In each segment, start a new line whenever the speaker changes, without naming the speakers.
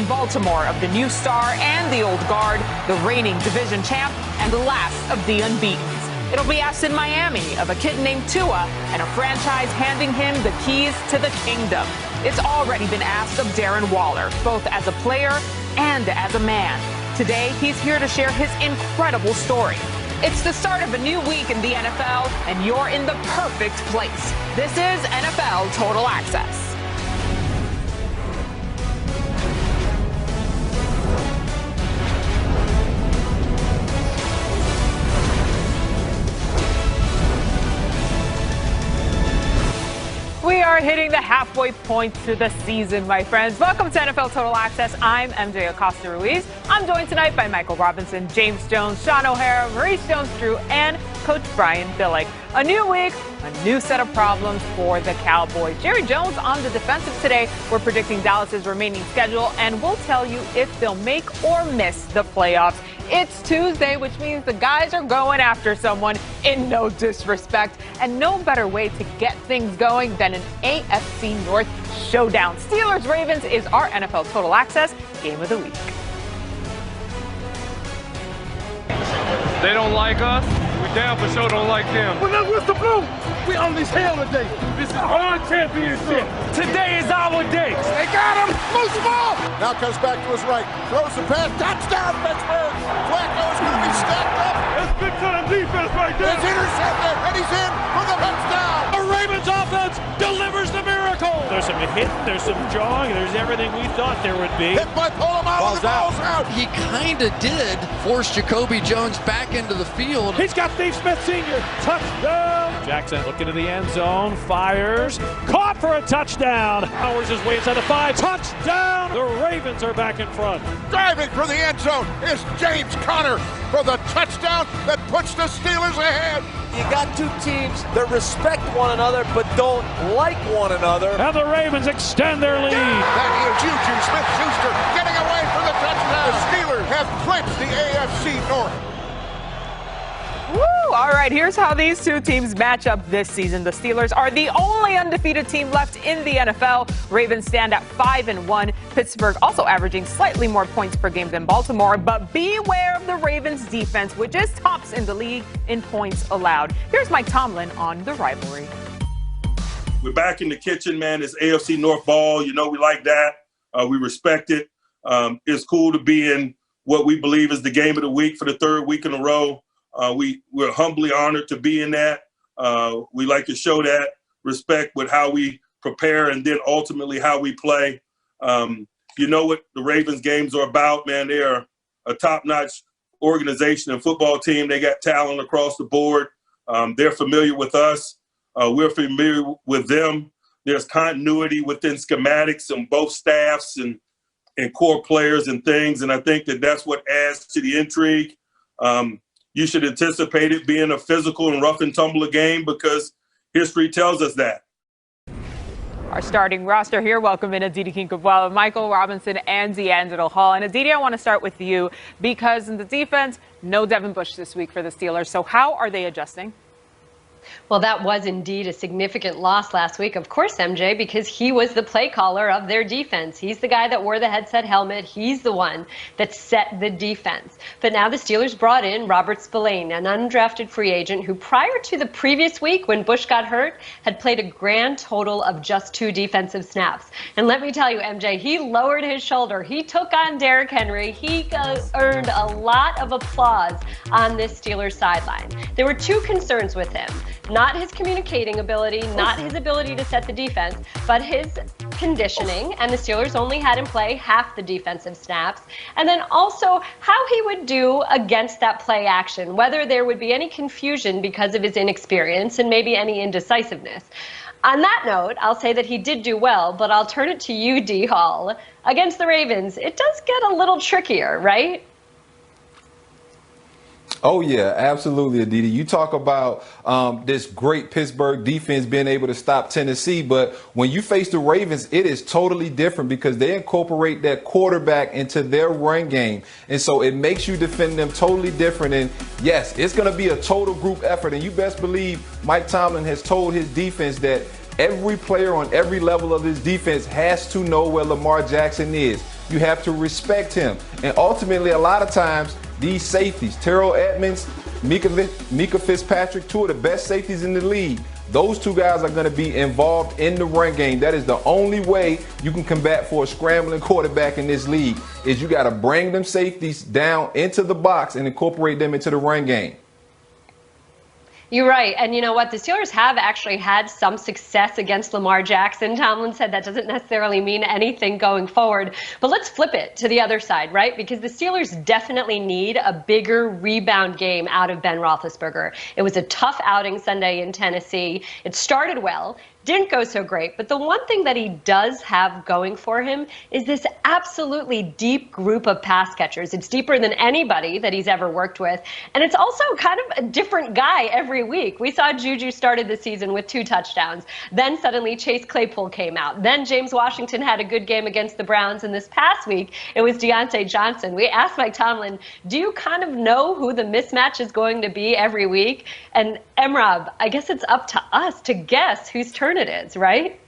Baltimore of the new star and the old guard, the reigning division champ, and the last of the unbeatens. It'll be asked in Miami of a kid named Tua and a franchise handing him the keys to the kingdom. It's already been asked of Darren Waller, both as a player and as a man. Today, he's here to share his incredible story. It's the start of a new week in the NFL, and you're in the perfect place. This is NFL Total Access. We are hitting the halfway point to the season, my friends. Welcome to NFL Total Access. I'm MJ Acosta-Ruiz. I'm joined tonight by Michael Robinson, James Jones, Sean O'Hara, Maurice Jones-Drew, and Coach Brian Billick. A new week, a new set of problems for the Cowboys. Jerry Jones on the defensive today. We're predicting Dallas's remaining schedule, and we'll tell you if they'll make or miss the playoffs. It's Tuesday, which means the guys are going after someone, in no disrespect. And no better way to get things going than an AFC North showdown. Steelers-Ravens is our NFL Total Access Game of the Week.
They don't like us. We damn for sure don't like them.
Well, what's the blue? We on this hell today. This is our championship. Today is our day. They got him. Loose the ball.
Now comes back to his right. Throws the pass. Touchdown, Pittsburgh. Flacco's going to be stacked up.
That's big time defense right there.
It's intercepted, and he's in for the touchdown.
The Ravens offense delivers the miracle.
There's some hit, there's some jawing, there's everything we thought there would be.
Hit by Polamalu, the ball's out.
He kind of did force Jacoby Jones back into the field.
He's got Steve Smith Sr. Touchdown.
Jackson looking to the end zone, fires, caught for a touchdown. Powers his way inside the 5. Touchdown! The Ravens are back in front.
Driving for the end zone is James Conner for the touchdown that puts the Steelers ahead.
You got two teams that respect one another but don't like one another.
And the Ravens extend their lead.
That is Juju Smith-Schuster getting away for the touchdown. The Steelers have clinched the AFC North.
Woo! All right, here's how these two teams match up this season. The Steelers are the only undefeated team left in the NFL. Ravens stand at 5-1. Pittsburgh also averaging slightly more points per game than Baltimore. But beware of the Ravens defense, which is tops in the league in points allowed. Here's Mike Tomlin on the rivalry.
We're back in the kitchen, man. It's AFC North ball. You know we like that. We respect it. It's cool to be in what we believe is the game of the week for the third week in a row. We're humbly honored to be in that. We like to show that respect with how we prepare and then ultimately how we play. You know what the Ravens games are about, man. They are a top-notch organization and football team. They got talent across the board. They're familiar with us. We're familiar with them. There's continuity within schematics on both staffs and core players and things. And I think that that's what adds to the intrigue. You should anticipate it being a physical and rough and tumble game because history tells us that.
Our starting roster here. Welcome in Aditi Kinkabwala, Michael Robinson, and D'Angelo Hall. And Aditi, I want to start with you because in the defense, no Devin Bush this week for the Steelers. So how are they adjusting?
Well, that was indeed a significant loss last week, of course, MJ, because he was the play caller of their defense. He's the guy that wore the headset helmet. He's the one that set the defense. But now the Steelers brought in Robert Spillane, an undrafted free agent who prior to the previous week when Bush got hurt had played a grand total of just 2 defensive snaps. And let me tell you, MJ, he lowered his shoulder. He took on Derrick Henry. He earned a lot of applause on this Steelers sideline. There were 2 concerns with him. Not his communicating ability, not his ability to set the defense, but his conditioning. And the Steelers only had him play half the defensive snaps. And then also how he would do against that play action, whether there would be any confusion because of his inexperience and maybe any indecisiveness. On that note, I'll say that he did do well, but I'll turn it to you, D. Hall. Against the Ravens, it does get a little trickier, right?
Oh, yeah, absolutely, Aditi. You talk about this great Pittsburgh defense being able to stop Tennessee, but when you face the Ravens, it is totally different because they incorporate that quarterback into their run game. And so it makes you defend them totally different. And, yes, it's going to be a total group effort. And you best believe Mike Tomlin has told his defense that Every player on every level of this defense has to know where Lamar Jackson is. You have to respect him. And ultimately, a lot of times, these safeties, Terrell Edmonds, Mika Fitzpatrick, two of the best safeties in the league, those two guys are going to be involved in the run game. That is the only way you can combat for a scrambling quarterback in this league, is you got to bring them safeties down into the box and incorporate them into the run game.
You're right. And you know what? The Steelers have actually had some success against Lamar Jackson. Tomlin said that doesn't necessarily mean anything going forward. But let's flip it to the other side, right? Because the Steelers definitely need a bigger rebound game out of Ben Roethlisberger. It was a tough outing Sunday in Tennessee. It started well. Didn't go so great, but the one thing that he does have going for him is this absolutely deep group of pass catchers. It's deeper than anybody that he's ever worked with, and it's also kind of a different guy every week. We saw Juju started the season with 2 touchdowns. Then suddenly Chase Claypool came out. Then James Washington had a good game against the Browns, and this past week it was Deontay Johnson. We asked Mike Tomlin, do you kind of know who the mismatch is going to be every week? And Emrab, I guess it's up to us to guess whose turn it is, right?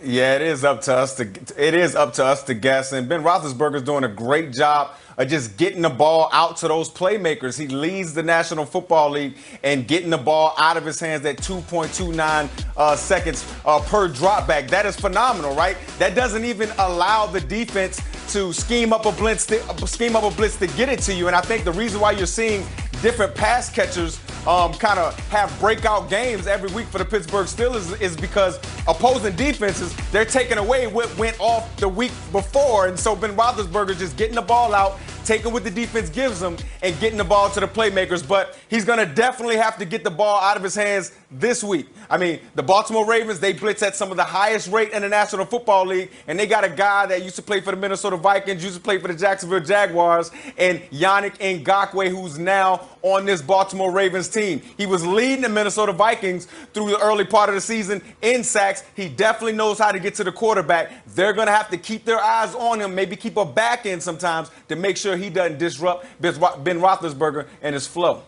Yeah, it is up to us to guess. And Ben Roethlisberger's doing a great job of just getting the ball out to those playmakers. He leads the National Football League in getting the ball out of his hands at 2.29 seconds per drop back. That is phenomenal, right? That doesn't even allow the defense to scheme up a blitz to get it to you. And I think the reason why you're seeing different pass catchers kind of have breakout games every week for the Pittsburgh Steelers is because opposing defenses, they're taking away what went off the week before. And so Ben Roethlisberger just getting the ball out, taking what the defense gives him, and getting the ball to the playmakers. But he's going to definitely have to get the ball out of his hands this week. I mean, the Baltimore Ravens, they blitz at some of the highest rate in the National Football League, and they got a guy that used to play for the Minnesota Vikings, used to play for the Jacksonville Jaguars, and Yannick Ngakoue, who's now on this Baltimore Ravens team. He was leading the Minnesota Vikings through the early part of the season in sacks. He definitely knows how to get to the quarterback. They're going to have to keep their eyes on him, maybe keep a back end sometimes to make sure he doesn't disrupt Ben Roethlisberger and his flow.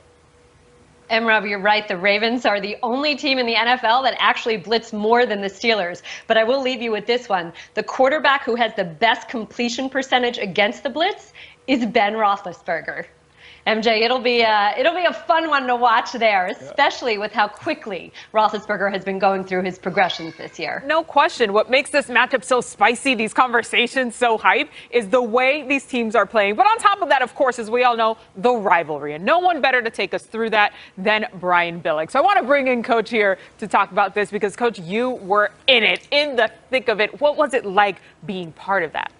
Emrab, you're right. The Ravens are the only team in the NFL that actually blitz more than the Steelers. But I will leave you with this one. The quarterback who has the best completion percentage against the blitz is Ben Roethlisberger. MJ, it'll be a fun one to watch there, especially with how quickly Roethlisberger has been going through his progressions this year.
No question. What makes this matchup so spicy, these conversations so hype, is the way these teams are playing. But on top of that, of course, as we all know, the rivalry. And no one better to take us through that than Brian Billick. So I want to bring in Coach here to talk about this because, Coach, you were in it, in the thick of it. What was it like being part of that?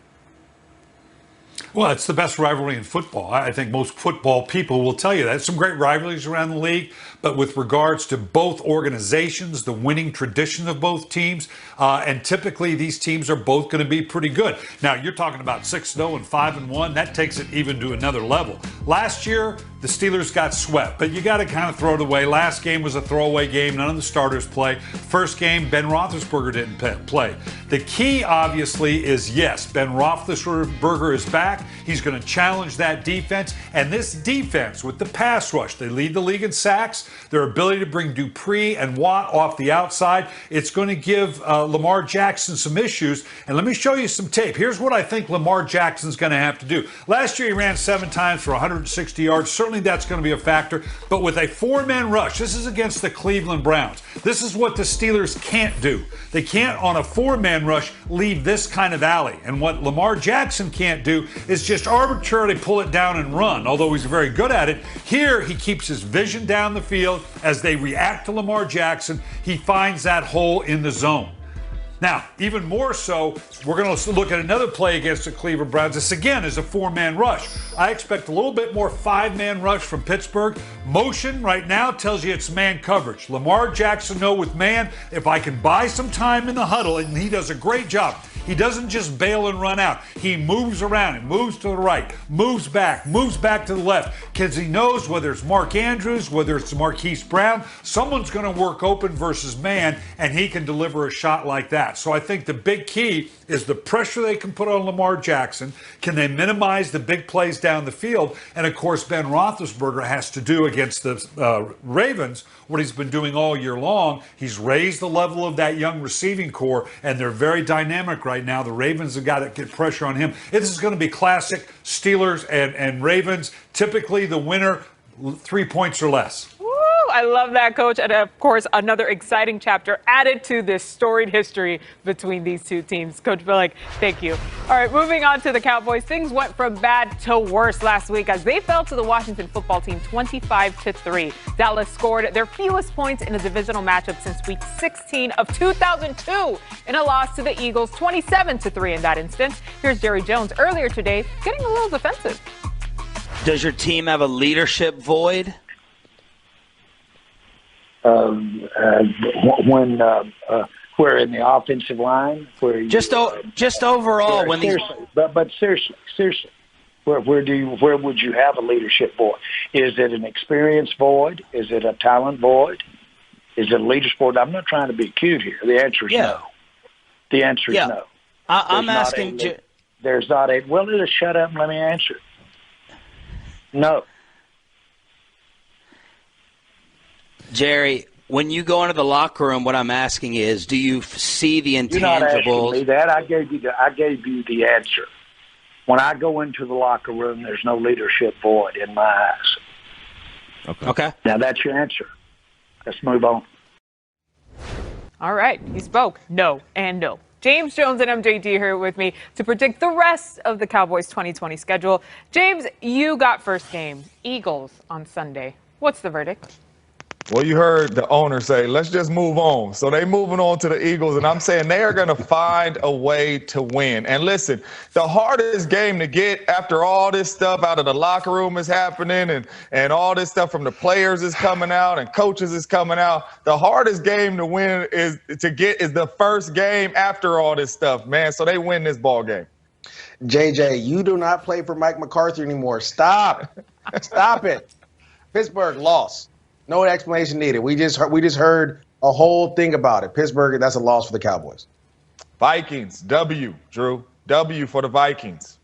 Well, it's the best rivalry in football. I think most football people will tell you that. Some great rivalries around the league, but with regards to both organizations, the winning tradition of both teams, and typically these teams are both going to be pretty good. Now, you're talking about 6-0 and 5-1. That takes it even to another level. Last year, the Steelers got swept, but you got to kind of throw it away. Last game was a throwaway game. None of the starters play. First game, Ben Roethlisberger didn't play. The key, obviously, is yes, Ben Roethlisberger is back. He's going to challenge that defense. And this defense with the pass rush, they lead the league in sacks. Their ability to bring Dupree and Watt off the outside, it's going to give Lamar Jackson some issues. And let me show you some tape. Here's what I think Lamar Jackson's going to have to do. Last year, he ran 7 times for 160 yards. Certainly that's going to be a factor. But with a 4-man rush, this is against the Cleveland Browns. This is what the Steelers can't do. They can't, on a 4-man rush, leave this kind of alley. And what Lamar Jackson can't do is just arbitrarily pull it down and run, although he's very good at it. Here, he keeps his vision down the field. As they react to Lamar Jackson, he finds that hole in the zone. Now, even more so, we're going to look at another play against the Cleveland Browns. This, again, is a 4-man rush. I expect a little bit more 5-man rush from Pittsburgh. Motion right now tells you it's man coverage. Lamar Jackson know with man, if I can buy some time in the huddle, and he does a great job. He doesn't just bail and run out. He moves around and moves to the right, moves back to the left, because he knows whether it's Mark Andrews, whether it's Marquise Brown, someone's going to work open versus man, and he can deliver a shot like that. So I think the big key is the pressure they can put on Lamar Jackson. Can they minimize the big plays down the field? And, of course, Ben Roethlisberger has to do against the Ravens what he's been doing all year long. He's raised the level of that young receiving core, and they're very dynamic right now. The Ravens have got to get pressure on him. This is going to be classic Steelers and Ravens. Typically, the winner, 3 points or less.
I love that, Coach. And, of course, another exciting chapter added to this storied history between these two teams. Coach Billick, thank you. All right, moving on to the Cowboys. Things went from bad to worse last week as they fell to the Washington football team 25-3. Dallas scored their fewest points in a divisional matchup since week 16 of 2002 in a loss to the Eagles 27-3 in that instance. Here's Jerry Jones earlier today getting a little defensive.
Does your team have a leadership void?
When we're in the offensive line, where you,
just overall, when
seriously, but seriously, where would you have a leadership void? Is it an experience void? Is it a talent void? Is it a leadership void? I'm not trying to be cute here. The answer is no. The answer is no.
I'm asking.
There's not a. Well, just shut up and let me answer. No.
Jerry, when you go into the locker room, what I'm asking is, do you see the intangibles?
You're not asking me that. I gave you the answer. When I go into the locker room, there's no leadership void in my eyes.
Okay.
Now that's your answer. Let's move on.
All right, he spoke. No and no. James Jones and MJD here with me to predict the rest of the Cowboys' 2020 schedule. James, you got first game. Eagles on Sunday. What's the verdict?
Well, you heard the owner say, let's just move on. So they moving on to the Eagles, and I'm saying they are going to find a way to win. And listen, the hardest game to get after all this stuff out of the locker room is happening and all this stuff from the players is coming out and coaches is coming out. The hardest game to win is the first game after all this stuff, man. So they win this ball game.
JJ, you do not play for Mike McCarthy anymore. Stop. Stop it. Pittsburgh lost. No explanation needed. We just heard a whole thing about it. Pittsburgh, that's a loss for the Cowboys.
Vikings, W, Drew. W for the Vikings.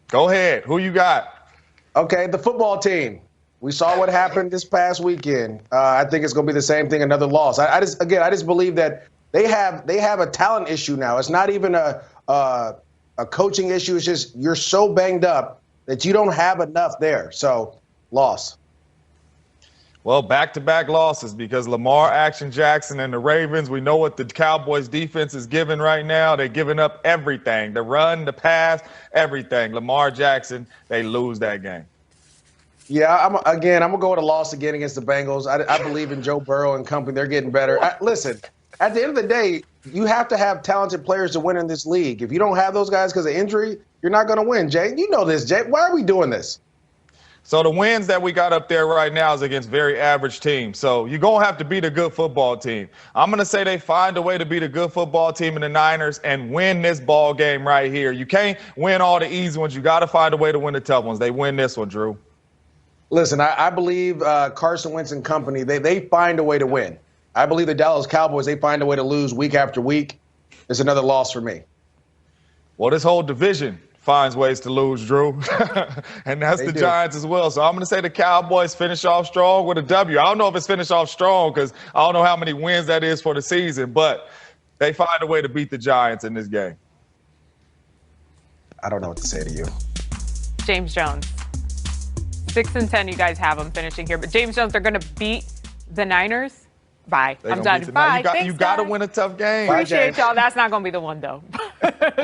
Go ahead. Who you got?
Okay, the football team. We saw what happened this past weekend. I think it's going to be the same thing, another loss. I just believe that they have a talent issue now. It's not even a coaching issue. It's just you're so banged up that you don't have enough there. So, loss.
Well, back-to-back losses because Lamar Action Jackson and the Ravens, we know what the Cowboys defense is giving right now. They're giving up everything, the run, the pass, everything. Lamar Jackson, they lose that game.
Yeah, I'm going to go with a loss again against the Bengals. I believe in Joe Burrow and company. They're getting better. Listen, at the end of the day, you have to have talented players to win in this league. If you don't have those guys because of injury, you're not going to win, Jay. You know this, Jay. Why are we doing this?
So the wins that we got up there right now is against very average teams. So you're going to have to beat a good football team. I'm going to say they find a way to beat a good football team in the Niners and win this ball game right here. You can't win all the easy ones. You got to find a way to win the tough ones. They win this one, Drew.
Listen, I believe Carson Wentz and company, they find a way to win. I believe the Dallas Cowboys, they find a way to lose week after week. It's another loss for me.
Well, this whole division finds ways to lose, Drew. And that's the Giants as well. So I'm going to say the Cowboys finish off strong with a W. I don't know if it's finish off strong because I don't know how many wins that is for the season, but they find a way to beat the Giants in this game.
I don't know what to say to you.
James Jones. 6-10, you guys have them finishing here. But James Jones, they're going to beat the Niners. Bye. I'm done. Bye.
You got to win a tough game.
Appreciate y'all. That's not going to be the one, though.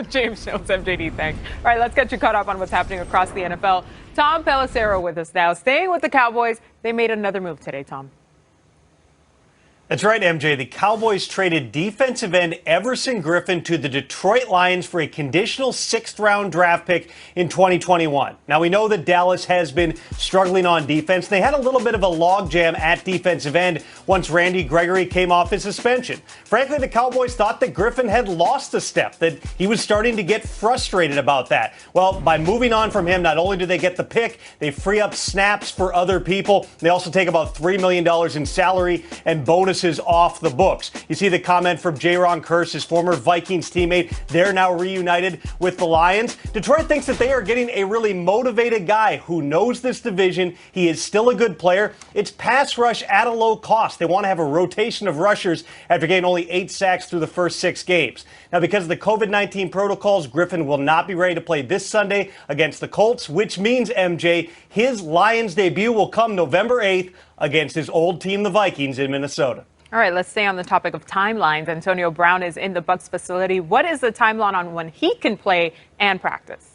James Jones, MJD, thanks. All right, let's get you caught up on what's happening across the NFL. Tom Pelissero with us now. Staying with the Cowboys, they made another move today, Tom.
That's right, MJ. The Cowboys traded defensive end Everson Griffen to the Detroit Lions for a conditional 6th-round draft pick in 2021. Now, we know that Dallas has been struggling on defense. They had a little bit of a logjam at defensive end once Randy Gregory came off his suspension. Frankly, the Cowboys thought that Griffen had lost a step, that he was starting to get frustrated about that. Well, by moving on from him, not only do they get the pick, they free up snaps for other people. They also take about $3 million in salary and bonuses off the books. You see the comment from Jaron Kearse, his former Vikings teammate. They're now reunited with the Lions. Detroit thinks that they are getting a really motivated guy who knows this division. He is still a good player. It's pass rush at a low cost. They want to have a rotation of rushers after getting only 8 sacks through the first 6 games. Now, because of the COVID-19 protocols, Griffen will not be ready to play this Sunday against the Colts, which means, MJ, his Lions debut will come November 8th against his old team, the Vikings, in Minnesota.
All right, let's stay on the topic of timelines. Antonio Brown is in the Bucs facility. What is the timeline on when he can play and practice?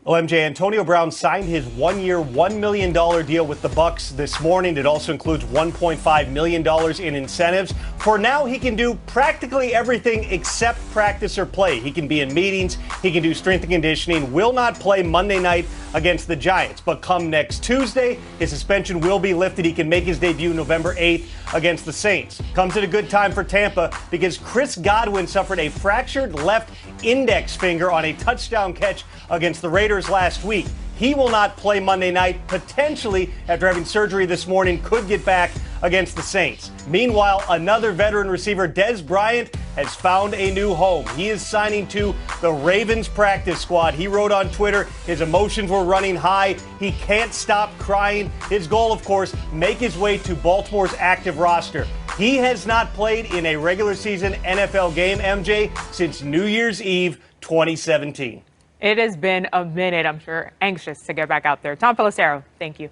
Well, MJ, Antonio Brown signed his 1-year, $1 million deal with the Bucs this morning. It also includes $1.5 million in incentives. For now, he can do practically everything except practice or play. He can be in meetings. He can do strength and conditioning. Will not play Monday night against the Giants. But come next Tuesday, his suspension will be lifted. He can make his debut November 8th against the Saints. Comes at a good time for Tampa because Chris Godwin suffered a fractured left index finger on a touchdown catch against the Raiders last week. He will not play Monday night, potentially after having surgery this morning, could get back against the Saints. Meanwhile, another veteran receiver, Dez Bryant, has found a new home. He is signing to the Ravens practice squad. He wrote on Twitter his emotions were running high. He can't stop crying. His goal, of course, make his way to Baltimore's active roster. He has not played in a regular season NFL game, MJ, since New Year's Eve 2017.
It has been a minute. I'm sure anxious to get back out there. Tom Pelissero, thank you.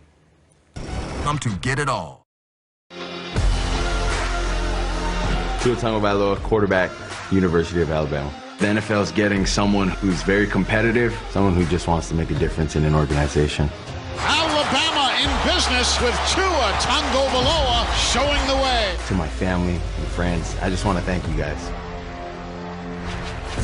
Come to get it all.
Tua Tagovailoa, quarterback, University of Alabama. The NFL is getting someone who's very competitive, someone who just wants to make a difference in an organization.
Alabama in business with Tua Tagovailoa showing the way.
To my family and friends, I just want to thank you guys.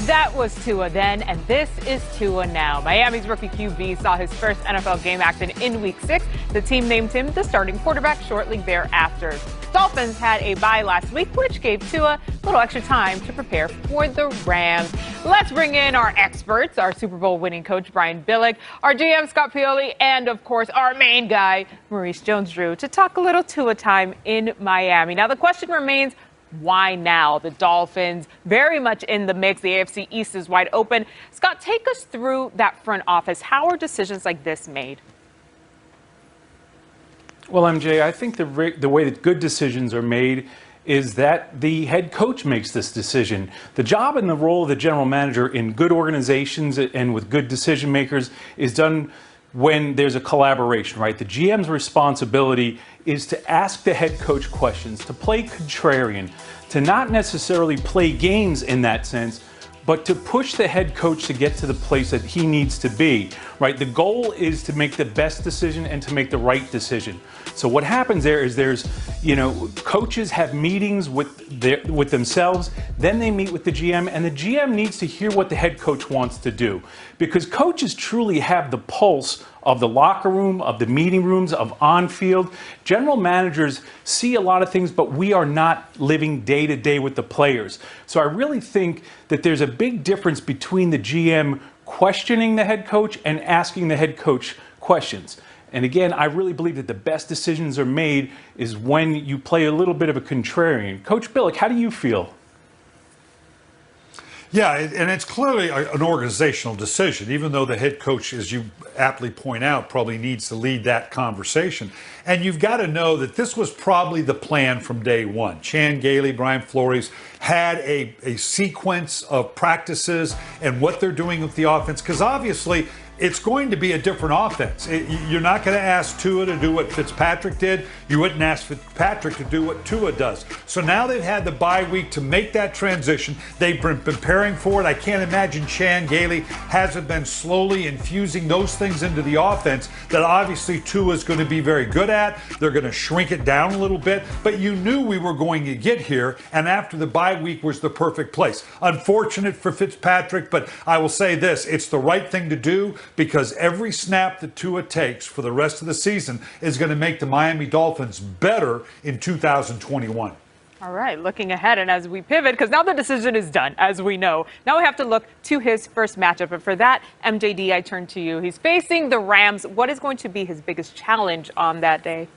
That was Tua then, and this is Tua now. Miami's rookie QB saw his first NFL game action in Week 6. The team named him the starting quarterback shortly thereafter. Dolphins had a bye last week, which gave Tua a little extra time to prepare for the Rams. Let's bring in our experts, our Super Bowl winning coach, Brian Billick, our GM, Scott Pioli, and, of course, our main guy, Maurice Jones-Drew, to talk a little Tua time in Miami. Now, the question remains, why now? The Dolphins very much in the mix. The AFC East is wide open. Scott, take us through that front office. How are decisions like this made?
Well, MJ, I think the way that good decisions are made is that the head coach makes this decision. The job and the role of the general manager in good organizations and with good decision makers is done when there's a collaboration, right? The GM's responsibility is to ask the head coach questions, to play contrarian, to not necessarily play games in that sense, but to push the head coach to get to the place that he needs to be, right? The goal is to make the best decision and to make the right decision. So what happens there is coaches have meetings with themselves, then they meet with the GM, and the GM needs to hear what the head coach wants to do. Because coaches truly have the pulse of the locker room, of the meeting rooms, of on-field. General managers see a lot of things, but we are not living day to day with the players. So I really think that there's a big difference between the GM questioning the head coach and asking the head coach questions. And again, I really believe that the best decisions are made is when you play a little bit of a contrarian. Coach Billick, how do you feel?
Yeah, and it's clearly an organizational decision, even though the head coach, as you aptly point out, probably needs to lead that conversation. And you've got to know that this was probably the plan from day one. Chan Gailey, Brian Flores, had a sequence of practices and what they're doing with the offense, because obviously it's going to be a different offense. You're not going to ask Tua to do what Fitzpatrick did. You wouldn't ask Fitzpatrick to do what Tua does. So now they've had the bye week to make that transition. They've been preparing for it. I can't imagine Chan Gailey hasn't been slowly infusing those things into the offense that obviously Tua is going to be very good at. They're going to shrink it down a little bit. But you knew we were going to get here, and after the bye week was the perfect place. Unfortunate for Fitzpatrick, but I will say this, it's the right thing to do, because every snap that Tua takes for the rest of the season is going to make the Miami Dolphins better in 2021.
All right, looking ahead, and as we pivot, because now the decision is done, as we know. Now we have to look to his first matchup. And for that, MJD, I turn to you. He's facing the Rams. What is going to be his biggest challenge on that day?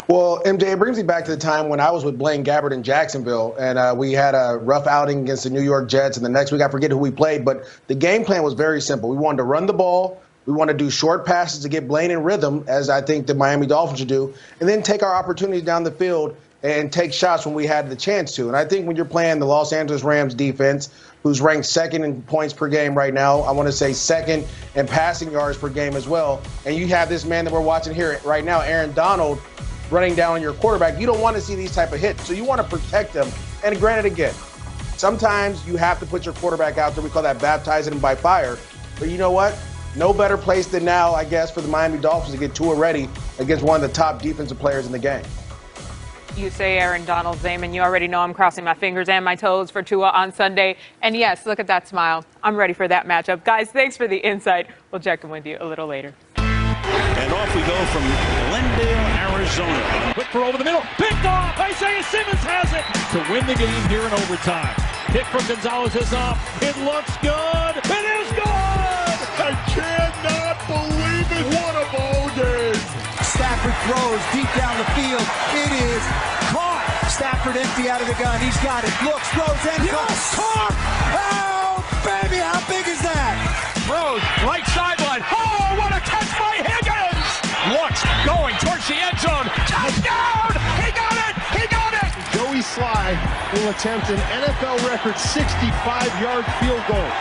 Well, MJ, it brings me back to the time when I was with Blaine Gabbert in Jacksonville, and we had a rough outing against the New York Jets, and the next week I forget who we played, but the game plan was very simple. We wanted to run the ball, we wanted to do short passes to get Blaine in rhythm, as I think the Miami Dolphins should do, and then take our opportunities down the field and take shots when we had the chance to. And I think when you're playing the Los Angeles Rams defense, who's ranked second in points per game right now, I want to say second in passing yards per game as well, and you have this man that we're watching here right now, Aaron Donald, running down on your quarterback, you don't want to see these type of hits. So you want to protect them. And granted, again, sometimes you have to put your quarterback out there. We call that baptizing him by fire. But you know what? No better place than now, I guess, for the Miami Dolphins to get Tua ready against one of the top defensive players in the game.
You say Aaron Donald's name, and you already know I'm crossing my fingers and my toes for Tua on Sunday. And yes, look at that smile. I'm ready for that matchup. Guys, thanks for the insight. We'll check in with you a little later.
And off we go from Glendale, Arizona.
Quick throw over the middle. Picked off. Isaiah Simmons has it to win the game here in overtime. Hit from Gonzalez is off. It looks good. It is good.
I cannot believe it. What a ball game.
Stafford throws deep down the field. It is caught. Stafford empty out of the gun. He's got it. Looks, throws, and goes. Caught. Oh, baby, how big is that?
Throws, right sideline. Oh, what a catch by Higgins! Looks, going towards the end zone. Touchdown! He got it! He got it!
Joey Sly will attempt an NFL record 65-yard field goal.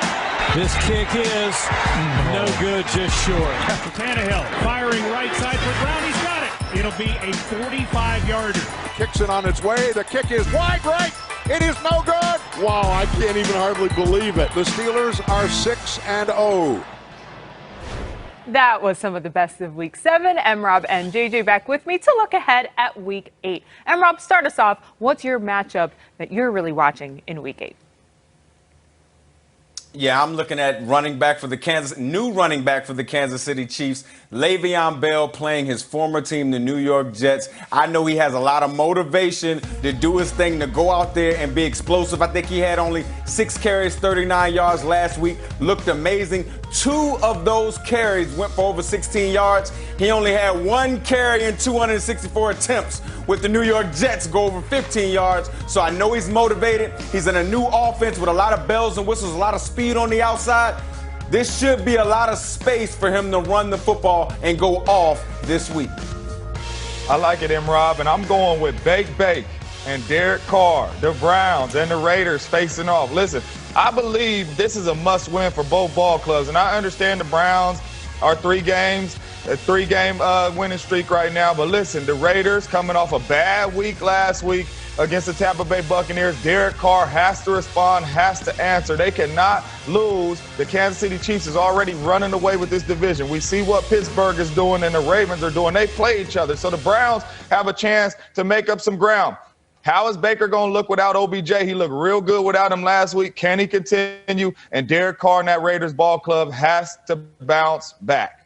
This kick is no good, just short. Tannehill firing right side for Brown. He's got it. It'll be a 45-yarder.
Kicks it on its way. The kick is wide right. It is no good. Wow, I can't even hardly believe it. The Steelers are 6-0.
That was some of the best of Week 7. M-Rob and JJ back with me to look ahead at Week 8. M-Rob, start us off. What's your matchup that you're really watching in Week 8?
Yeah, I'm looking at new running back for the Kansas City Chiefs, Le'Veon Bell, playing his former team, the New York Jets. I know he has a lot of motivation to do his thing, to go out there and be explosive. I think he had only 6 carries, 39 yards last week. Looked amazing. 2 of those carries went for over 16 yards. He only had 1 carry in 264 attempts with the New York Jets go over 15 yards. So I know he's motivated. He's in a new offense with a lot of bells and whistles, a lot of speed on the outside. This should be a lot of space for him to run the football and go off this week.
I like it, M-Rob, and I'm going with Bake and Derek Carr, the Browns and the Raiders facing off. Listen, I believe this is a must-win for both ball clubs, and I understand the Browns are 3 games, a 3-game winning streak right now. But listen, the Raiders coming off a bad week last week against the Tampa Bay Buccaneers. Derek Carr has to respond, has to answer. They cannot lose. The Kansas City Chiefs is already running away with this division. We see what Pittsburgh is doing and the Ravens are doing. They play each other. So the Browns have a chance to make up some ground. How is Baker going to look without OBJ? He looked real good without him last week. Can he continue? And Derek Carr and that Raiders ball club has to bounce back.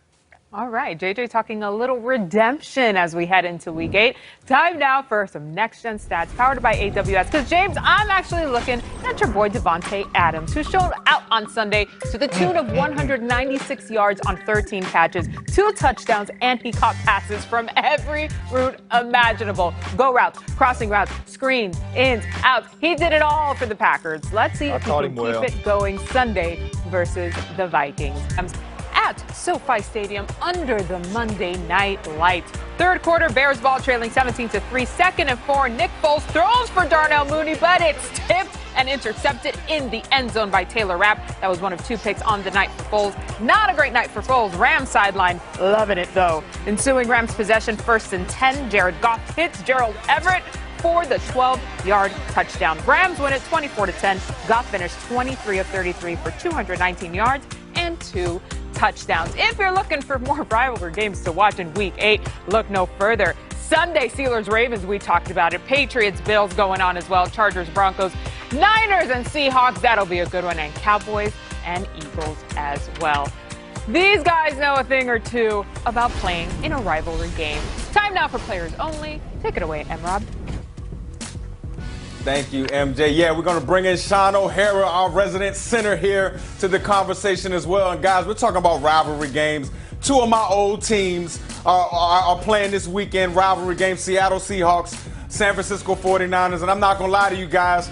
All right, JJ talking a little redemption as we head into Week 8. Time now for some next-gen stats powered by AWS. Because, James, I'm actually looking at your boy Devontae Adams, who showed out on Sunday to the tune of 196 yards on 13 catches, 2 touchdowns, and he caught passes from every route imaginable. Go routes, crossing routes, screens, ins, outs. He did it all for the Packers. Let's see if he can keep it going Sunday versus the Vikings. At SoFi Stadium under the Monday night lights. Third quarter, Bears ball trailing 17-3. Second and 4. Nick Foles throws for Darnell Mooney, but it's tipped and intercepted in the end zone by Taylor Rapp. That was one of 2 picks on the night for Foles. Not a great night for Foles. Rams sideline, loving it though. Ensuing Rams possession, 1st and 10. Jared Goff hits Gerald Everett for the 12-yard touchdown. Rams win it 24-10. Goff finished 23 of 33 for 219 yards and 2 touchdowns. If you're looking for more rivalry games to watch in Week 8, look no further. Sunday, Steelers-Ravens, we talked about it. Patriots-Bills going on as well. Chargers-Broncos, Niners and Seahawks, that'll be a good one. And Cowboys and Eagles as well. These guys know a thing or two about playing in a rivalry game. Time now for Players Only. Take it away, M-Rob.
Thank you, MJ. Yeah, we're going to bring in Sean O'Hara, our resident center here, to the conversation as well. And guys, we're talking about rivalry games. 2 of my old teams are playing this weekend, rivalry games, Seattle Seahawks, San Francisco 49ers. And I'm not going to lie to you guys,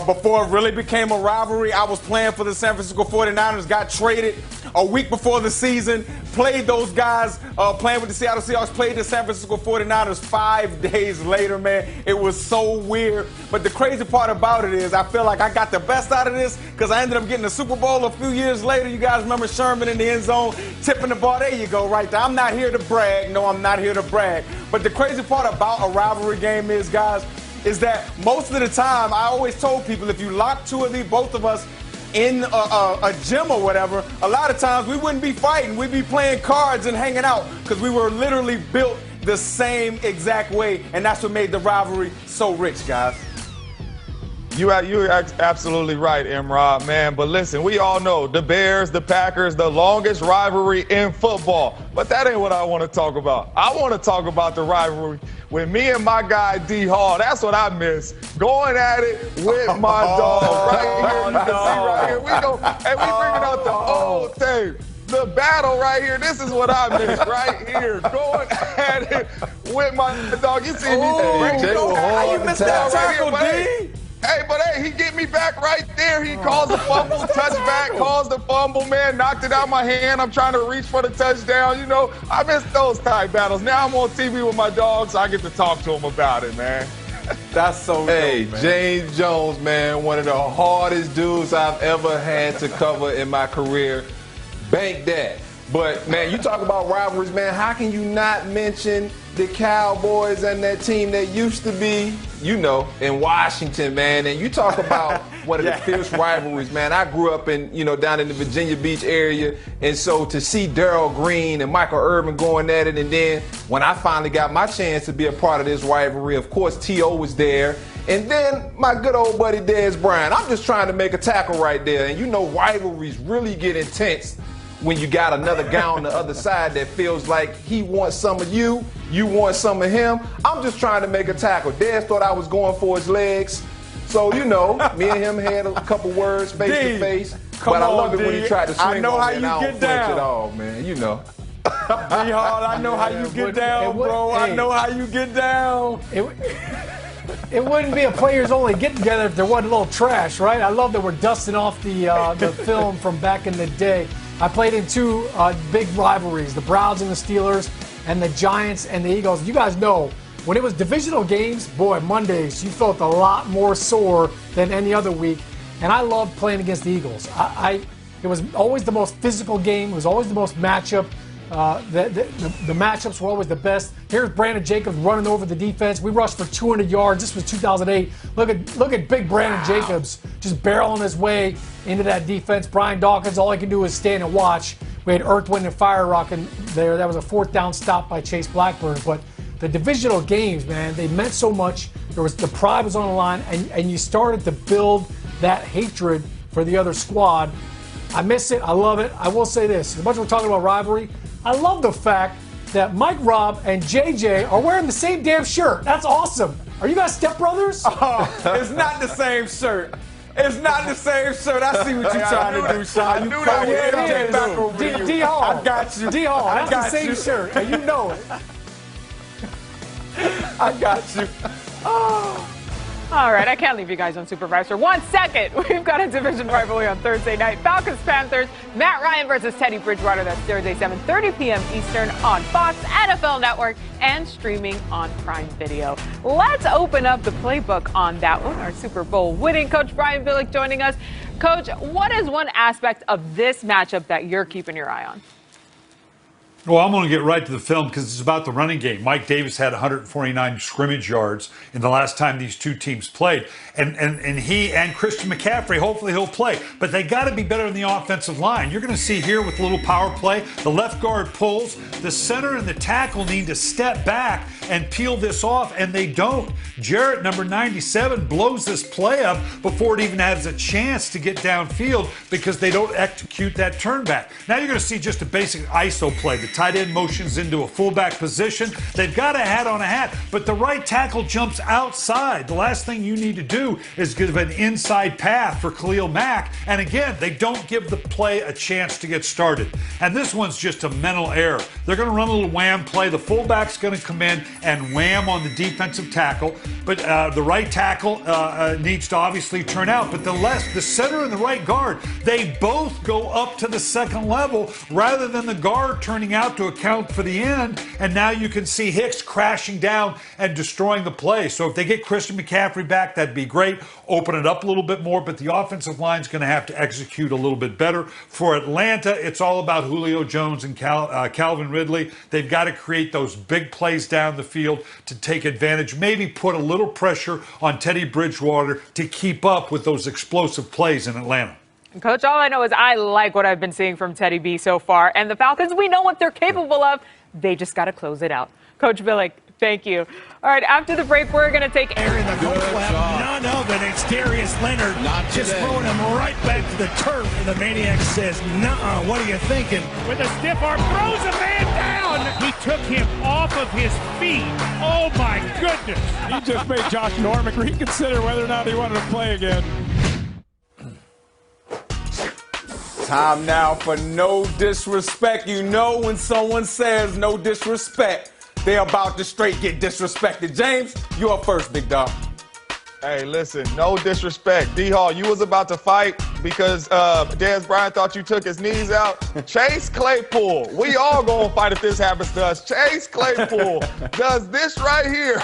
before it really became a rivalry, I was playing for the San Francisco 49ers, got traded a week before the season, played those guys, playing with the Seattle Seahawks, played the San Francisco 49ers 5 days later, man. It was so weird. But the crazy part about it is I feel like I got the best out of this because I ended up getting the Super Bowl a few years later. You guys remember Sherman in the end zone, tipping the ball. There you go, right there. I'm not here to brag. No, I'm not here to brag. But the crazy part about a rivalry game is, guys, is that most of the time, I always told people, if you lock both of us in a gym or whatever, a lot of times we wouldn't be fighting. We'd be playing cards and hanging out because we were literally built the same exact way, and that's what made the rivalry so rich, guys.
You're absolutely right, M-Rob, man. But listen, we all know the Bears, the Packers, the longest rivalry in football. But that ain't what I want to talk about. I want to talk about the rivalry with me and my guy D Hall. That's what I miss. Going at it with my dog right here. You can see right here. We go, and we bringing out the old tape. The battle right here. This is what I miss right here. Going at it with my dog. You see me?
How you missed that tackle, D?
Hey, he get me back right there. He calls the fumble, touchback, calls the fumble, man, knocked it out my hand. I'm trying to reach for the touchdown. You know, I miss those type battles. Now I'm on TV with my dog, so I get to talk to him about it, man.
That's so dope, man.
James Jones, man, one of the hardest dudes I've ever had to cover in my career. Bank that. But, man, you talk about rivalries, man. How can you not mention the Cowboys and that team that used to be, you know, in Washington, man? And you talk about one of the fierce rivalries, man. I grew up in, you know, down in the Virginia Beach area. And so to see Darryl Green and Michael Irvin going at it, and then when I finally got my chance to be a part of this rivalry, of course, T.O. was there. And then my good old buddy Dez Bryant. I'm just trying to make a tackle right there. And you know rivalries really get intense when you got another guy on the other side that feels like he wants some of you, you want some of him. I'm just trying to make a tackle. Dez thought I was going for his legs. So, you know, me and him had a couple words face to face. But I love it when he tried to swing on me, and I don't flinch at all, man. You know.
D-Hall, I know how you get down, bro. I know how you get down.
It wouldn't be a players only get together if there wasn't a little trash, right? I love that we're dusting off the film from back in the day. I played in 2 big rivalries, the Browns and the Steelers, and the Giants and the Eagles. You guys know, when it was divisional games, boy, Mondays, you felt a lot more sore than any other week. And I loved playing against the Eagles. It was always the most physical game. It was always the most matchup. The matchups were always the best. Here's Brandon Jacobs running over the defense. We rushed for 200 yards. This was 2008. Look at big Brandon Jacobs just barreling his way into that defense. Brian Dawkins, all he can do is stand and watch. We had Earth, Wind, and Fire rocking there. That was a 4th down stop by Chase Blackburn. But the divisional games, man, they meant so much. The pride was on the line, and you started to build that hatred for the other squad. I miss it. I love it. I will say this. As much as we're talking about rivalry, I love the fact that Mike Robb and JJ are wearing the same damn shirt. That's awesome. Are you guys stepbrothers?
It's not the same shirt. It's not the same shirt. I see what you're trying to do, Sean. You crying it back over you.
D-Hall.
I got you.
D-Hall, that's the same shirt, and you know it.
I got you.
All right, I can't leave you guys unsupervised for 1 second. We've got a division rivalry on Thursday night. Falcons-Panthers, Matt Ryan versus Teddy Bridgewater. That's Thursday, 7:30 p.m. Eastern on Fox, NFL Network, and streaming on Prime Video. Let's open up the playbook on that one. Our Super Bowl winning coach Brian Billick joining us. Coach, what is one aspect of this matchup that you're keeping your eye on?
Well, I'm going to get right to the film because it's about the running game. Mike Davis had 149 scrimmage yards in the last time these two teams played. And he and Christian McCaffrey, hopefully he'll play. But they got to be better in the offensive line. You're going to see here with a little power play, the left guard pulls, the center and the tackle need to step back and peel this off, and they don't. Jarrett, number 97, blows this play up before it even has a chance to get downfield because they don't execute that turn back. Now you're going to see just a basic ISO play. The tight end motions into a fullback position. They've got a hat on a hat, but the right tackle jumps outside. The last thing you need to do is give an inside path for Khalil Mack. And again, they don't give the play a chance to get started. And this one's just a mental error. They're going to run a little wham play. The fullback's going to come in and wham on the defensive tackle. But the right tackle needs to obviously turn out. But the center and the right guard, they both go up to the second level rather than the guard turning out to account for the end. And now you can see Hicks crashing down and destroying the play. So if they get Christian McCaffrey back, that'd be great. Open it up a little bit more. But the offensive line's going to have to execute a little bit better. For Atlanta, it's all about Julio Jones and Calvin Ridley. They've got to create those big plays down the field to take advantage. Maybe put a little pressure on Teddy Bridgewater to keep up with those explosive plays in Atlanta.
Coach, all I know is I like what I've been seeing from Teddy B so far. And the Falcons, we know what they're capable of. They just got to close it out. Coach Billick, thank you. All right, after the break, we're going to take Aaron.
The coach will have none of it. It's Darius Leonard just throwing him right back to the turf. And the Maniac says, nuh-uh, what are you thinking?
With a stiff arm, throws a man down. He took him off of his feet. Oh, my goodness.
He just made Josh Norman reconsider whether or not he wanted to play again.
Time now for no disrespect. You know when someone says no disrespect, they're about to straight get disrespected. James, you up first, big dog.
Hey, listen, no disrespect. D-Hall, you was about to fight because Dez Bryant thought you took his knees out. Chase Claypool, we all gonna fight if this happens to us. Chase Claypool does this right here.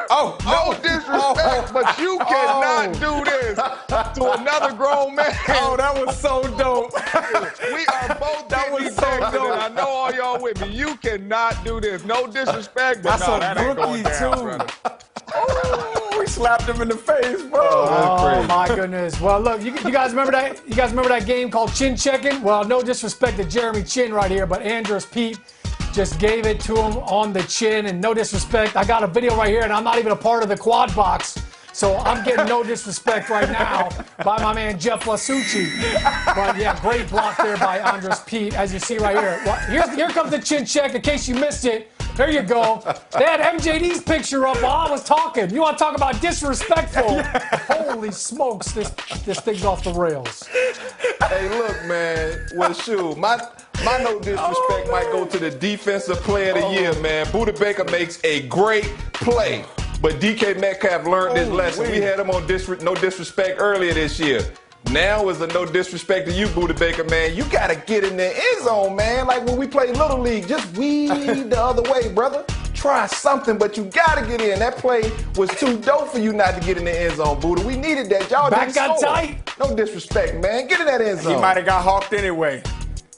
No disrespect, but you cannot do this to another grown man.
Oh, that was so dope.
We are both that was so dope. I know all y'all with me. You cannot do this. No disrespect, but no, that ain't going down, brother.
Oh, we slapped him in the face, bro.
Oh my goodness. Well, look, you guys remember that? You guys remember that game called Chin Checking? Well, no disrespect to Jeremy Chin right here, but Andrus Pete just gave it to him on the chin, and no disrespect. I got a video right here, and I'm not even a part of the quad box. So I'm getting no disrespect right now by my man Jeff Lasucci. But yeah, great block there by Andrus Pete, as you see right here. Well, here comes the chin check. In case you missed it, there you go. They had MJD's picture up while I was talking. You want to talk about disrespectful? Holy smokes, this thing's off the rails.
Hey, look, man. Well, shoot, my no disrespect might go to the defensive player of the year, man. Budda Baker makes a great play. But DK Metcalf learned his lesson. We had him on no disrespect earlier this year. Now is a no disrespect to you, Budda Baker, man. You got to get in the end zone, man. Like when we play Little League, just weed the other way, brother. Try something, but you got to get in. That play was too dope for you not to get in the end zone, Budda. We needed that. Y'all
back
didn't
got
score.
tight.
No disrespect, man. Get in that end zone.
He might have got hawked anyway.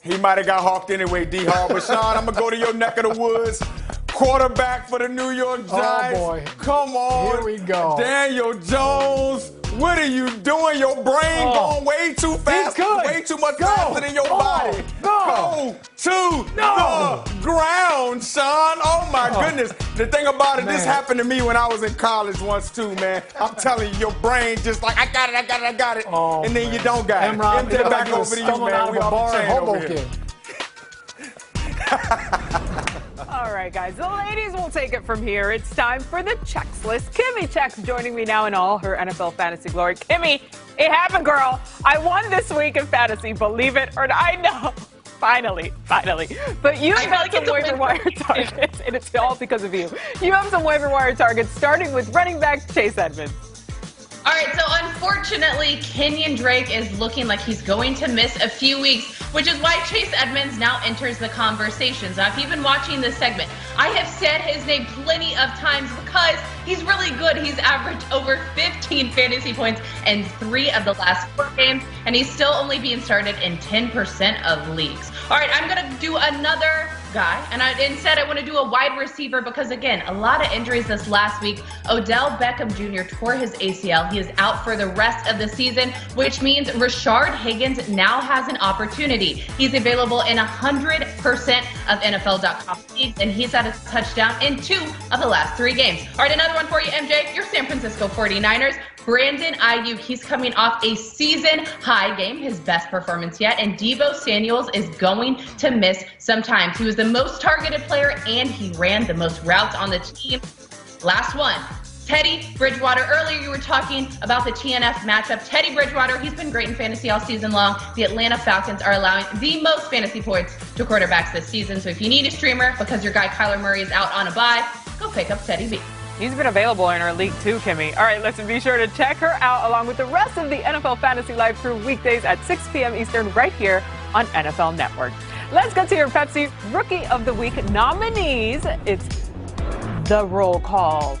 D-Hall. But, Sean, I'm going to go to your neck of the woods. Quarterback for the New York Giants.
Oh, boy.
Come on.
Here we go.
Daniel Jones. What are you doing? Your brain going way too fast. Way too much faster than your body. Go to the ground, Sean. Oh, my goodness. The thing about it, this happened to me when I was in college once, too, man. I'm telling you, your brain just like, I got it.
Oh,
and then you don't got it.
MJ,
back over to you, man. We off the chain over here.
All right, guys, the ladies will take it from here. It's time for the checks list. Kimmy Checks joining me now in all her NFL fantasy glory. Kimmy, it happened, girl. I won this week in fantasy, believe it or not. I know. Finally. But you have some waiver wire targets, and it's all because of you. You have some waiver wire targets, starting with running back Chase Edmonds.
All right, so unfortunately, Kenyon Drake is looking like he's going to miss a few weeks, which is why Chase Edmonds now enters the conversations. Now, if you've been watching this segment, I have said his name plenty of times because he's really good. He's averaged over 15 fantasy points in 3 of the last 4 games, and he's still only being started in 10% of leagues. All right, I'm going to do another guy, and instead I want to do a wide receiver because, again, a lot of injuries this last week. Odell Beckham Jr. tore his ACL. He is out for the rest of the season, which means Rashard Higgins now has an opportunity. He's available in 100% of NFL.com leagues, and he's had a touchdown in 2 of the last 3 games. All right, another one for you, MJ. Your San Francisco 49ers. Brandon Ayuk, he's coming off a season-high game, his best performance yet, and Deebo Samuels is going to miss some time. He was the most targeted player, and he ran the most routes on the team. Last one, Teddy Bridgewater. Earlier you were talking about the TNF matchup. Teddy Bridgewater, he's been great in fantasy all season long. The Atlanta Falcons are allowing the most fantasy points to quarterbacks this season, so if you need a streamer because your guy Kyler Murray is out on a bye, go pick up Teddy B.
He's been available in our league too, Kimmy. All right, listen, be sure to check her out along with the rest of the NFL Fantasy Live through weekdays at 6 p.m. Eastern right here on NFL Network. Let's get to your Pepsi Rookie of the Week nominees. It's the roll call.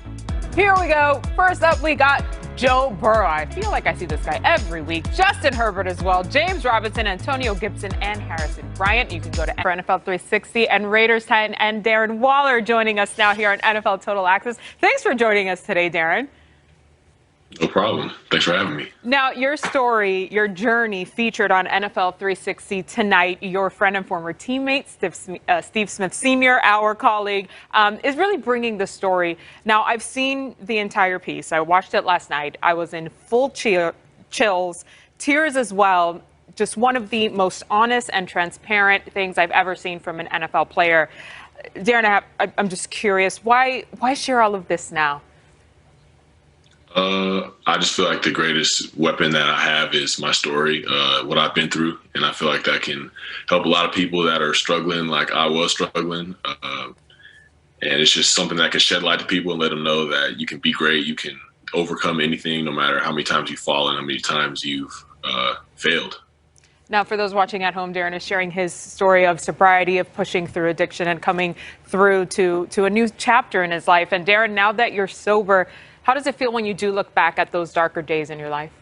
Here we go. First up, we got Joe Burrow. I feel like I see this guy every week. Justin Herbert as well. James Robinson, Antonio Gibson, and Harrison Bryant. You can go to NFL 360 and Raiders tight and Darren Waller joining us now here on NFL Total Access. Thanks for joining us today, Darren.
No problem. Thanks for having me.
Now, your story, your journey featured on NFL 360 tonight. Your friend and former teammate, Steve Smith Sr., our colleague, is really bringing the story. Now, I've seen the entire piece. I watched it last night. I was in full chills, tears as well. Just one of the most honest and transparent things I've ever seen from an NFL player. Darren, I'm just curious, why share all of this now?
I just feel like the greatest weapon that I have is my story, what I've been through. And I feel like that can help a lot of people that are struggling like I was struggling. And it's just something that can shed light to people and let them know that you can be great. You can overcome anything, no matter how many times you've fallen, how many times you've failed.
Now, for those watching at home, Darren is sharing his story of sobriety, of pushing through addiction and coming through to a new chapter in his life. And Darren, now that you're sober, how does it feel when you do look back at those darker days in your life?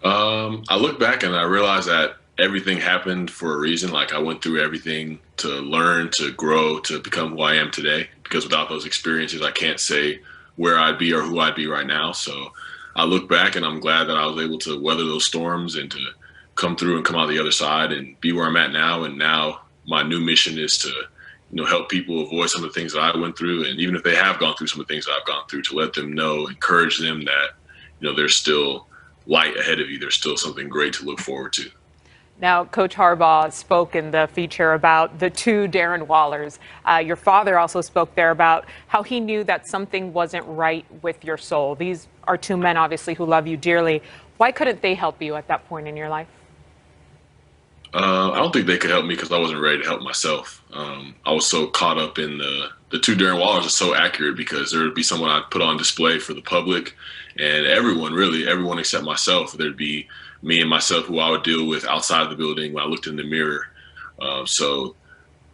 I look back and I realize that everything happened for a reason. Like I went through everything to learn, to grow, to become who I am today. Because without those experiences, I can't say where I'd be or who I'd be right now. So I look back and I'm glad that I was able to weather those storms and to come through and come out the other side and be where I'm at now. And now my new mission is to help people avoid some of the things that I went through. And even if they have gone through some of the things that I've gone through, to let them know, encourage them that, there's still light ahead of you. There's still something great to look forward to.
Now, Coach Harbaugh spoke in the feature about the 2 Darren Wallers. Your father also spoke there about how he knew that something wasn't right with your soul. These are 2 men, obviously, who love you dearly. Why couldn't they help you at that point in your life?
I don't think they could help me because I wasn't ready to help myself. I was so caught up in the 2 Darren Wallers are so accurate because there would be someone I'd put on display for the public and everyone except myself. There'd be me and myself who I would deal with outside the building when I looked in the mirror. So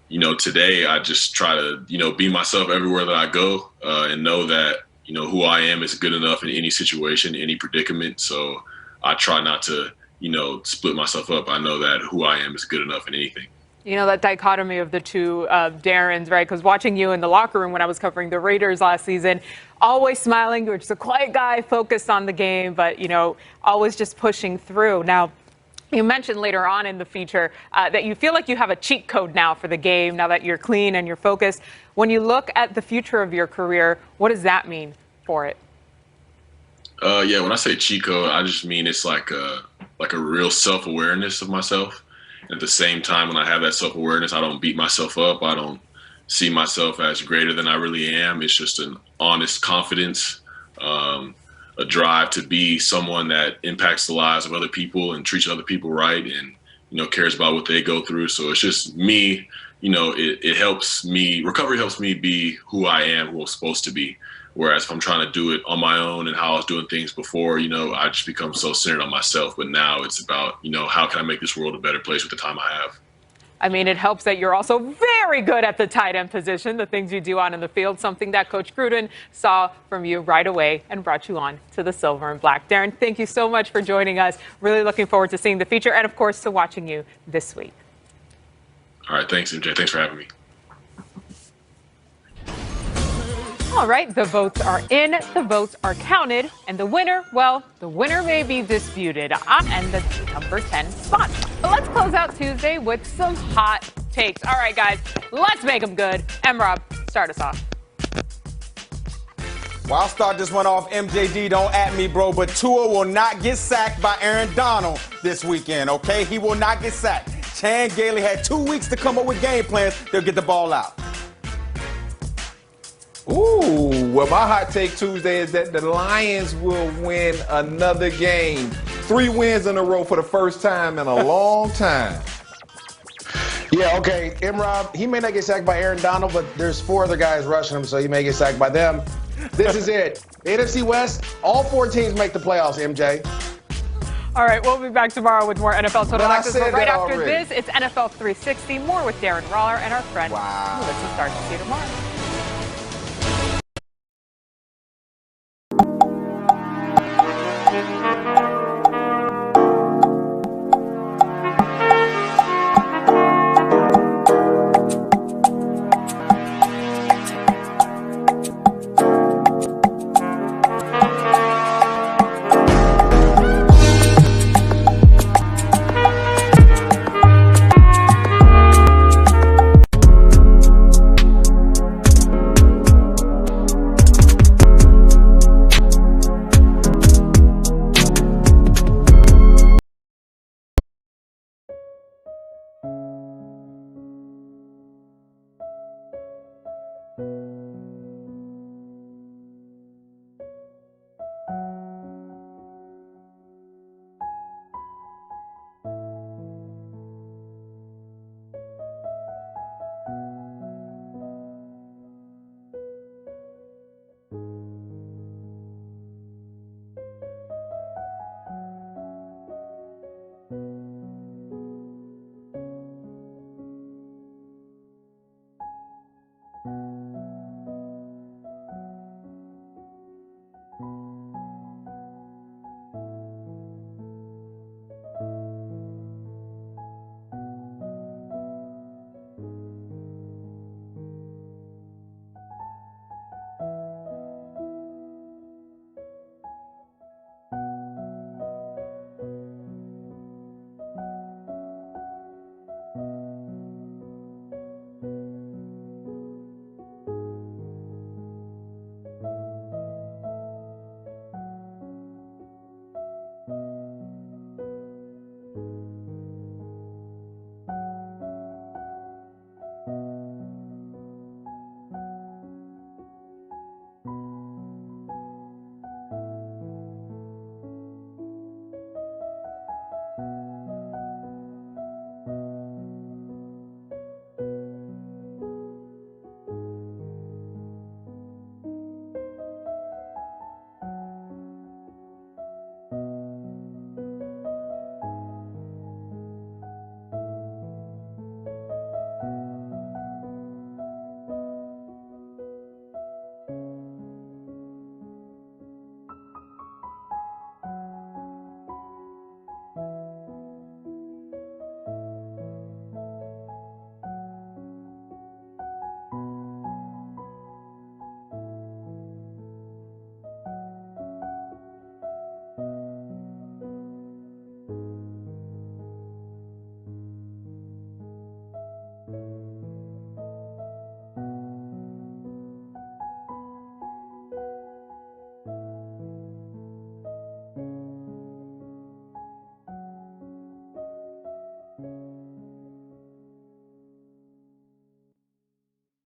today I just try to, be myself everywhere that I go and know that, who I am is good enough in any situation, any predicament. So I try not to, split myself up. I know that who I am is good enough in anything.
That dichotomy of the 2 Darrens, right? Because watching you in the locker room when I was covering the Raiders last season, always smiling, you were just a quiet guy, focused on the game, but, always just pushing through. Now, you mentioned later on in the feature that you feel like you have a cheat code now for the game, now that you're clean and you're focused. When you look at the future of your career, what does that mean for it?
Yeah, when I say cheat code, I just mean it's like a real self-awareness of myself. At the same time, when I have that self-awareness, I don't beat myself up. I don't see myself as greater than I really am. It's just an honest confidence, a drive to be someone that impacts the lives of other people and treats other people right and, cares about what they go through. So it's just me, it helps me, recovery helps me be who I am, who I'm supposed to be, Whereas if I'm trying to do it on my own and how I was doing things before, I just become so centered on myself. But now it's about, how can I make this world a better place with the time I have?
I mean, it helps that you're also very good at the tight end position, the things you do out in the field, something that Coach Gruden saw from you right away and brought you on to the Silver and Black. Darren, thank you so much for joining us. Really looking forward to seeing the feature and, of course, to watching you this week.
All right. Thanks, MJ. Thanks for having me.
All right, the votes are in, the votes are counted, and the winner may be disputed and the number 10 spot. But let's close out Tuesday with some hot takes. All right, guys, let's make them good. Rob, start us off.
Wild start just went off. MJD, don't at me, bro, but Tua will not get sacked by Aaron Donald this weekend, okay? He will not get sacked. Chan Gailey had 2 weeks to come up with game plans. They'll get the ball out.
Ooh, well, my hot take Tuesday is that the Lions will win another game. 3 wins in a row for the first time in a long time.
Yeah, okay. Rob, he may not get sacked by Aaron Donald, but there's 4 other guys rushing him, so he may get sacked by them. This is it. The NFC West, all 4 teams make the playoffs, MJ.
All right, we'll be back tomorrow with more NFL Total Access. But right after
already.
this, it's NFL 360, more with Darren Roller and our friend Melissa Stark. See you tomorrow.